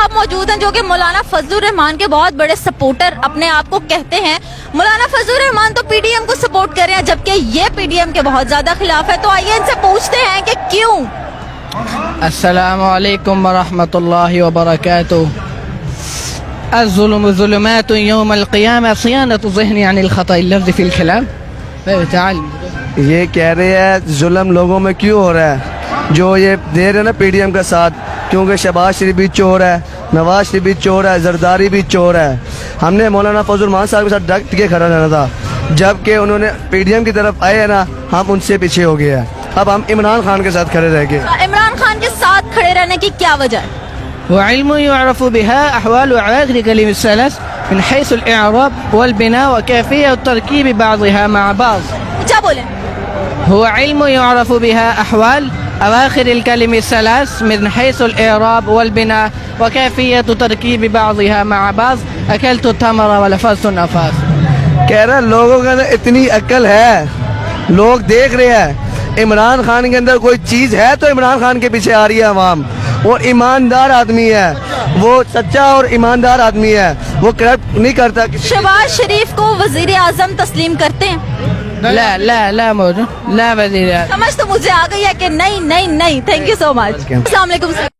صاحب موجود ہیں جو کہ مولانا فضل الرحمان کے بہت بڑے سپورٹر اپنے آپ کو کہتے ہیں. مولانا فضل الرحمان تو پی ڈی ایم کو سپورٹ کر رہے ہیں جبکہ یہ پی ڈی ایم کے بہت زیادہ خلاف ہے, تو آئیے ان سے پوچھتے ہیں کہ کیوں. السلام علیکم ورحمۃ اللہ وبرکاتہ. الظلم ظلمات یوم القیامہ صیانۃ ذہنی عن الخطأ اللفظ فی الکلام. یہ کہہ رہے ہیں ظلم لوگوں میں کیوں ہو رہا ہے جو یہ دے رہے ہیں نا پی ڈی ایم کا ساتھ, کیونکہ شہباز شریف بھی چور ہے, نواز شریف بھی چور ہے, زرداری بھی چور ہے. ہم نے مولانا فضل الرحمان صاحب کے ساتھ ڈٹ کے کھڑا رہنا تھا, جبکہ انہوں نے پی ڈی ایم کی طرف آئے ہیں نا, ہم ان سے پیچھے ہو گئے ہیں. اب ہم عمران خان کے ساتھ کھڑے رہ گئے. عمران خان کے ساتھ کھڑے رہنے کی کیا وجہ ہے؟ وعلم يعرف بها أحوال وعواقب كلمة الثلاث من حيث الإعراب والبناء وكيفية تركيب بعضها مع بعض. کیا بولیں؟ هو علم يعرف بها أحوال أواخر الكلم الثلاث من حيث الإعراب والبناء وكيفية تركيب بعضها مع بعض. أكلت التمر ولفظت النفاس. کہہ رہا ہے لوگوں کے اندر اتنی عقل ہے, لوگ دیکھ رہے ہیں عمران خان کے اندر کوئی چیز ہے تو عمران خان کے پیچھے آ رہی ہے عوام. وہ ایماندار آدمی ہے, وہ سچا اور ایماندار آدمی ہے, وہ کرپٹ نہیں کرتا. شہباز شریف کو وزیر اعظم تسلیم کرتے ہیں؟ لا لا لا موجود لا وزير. سمجھ تو مجھے آ گئی ہے کہ نہیں نہیں نہیں. تھینک یو سو مچ. السلام علیکم.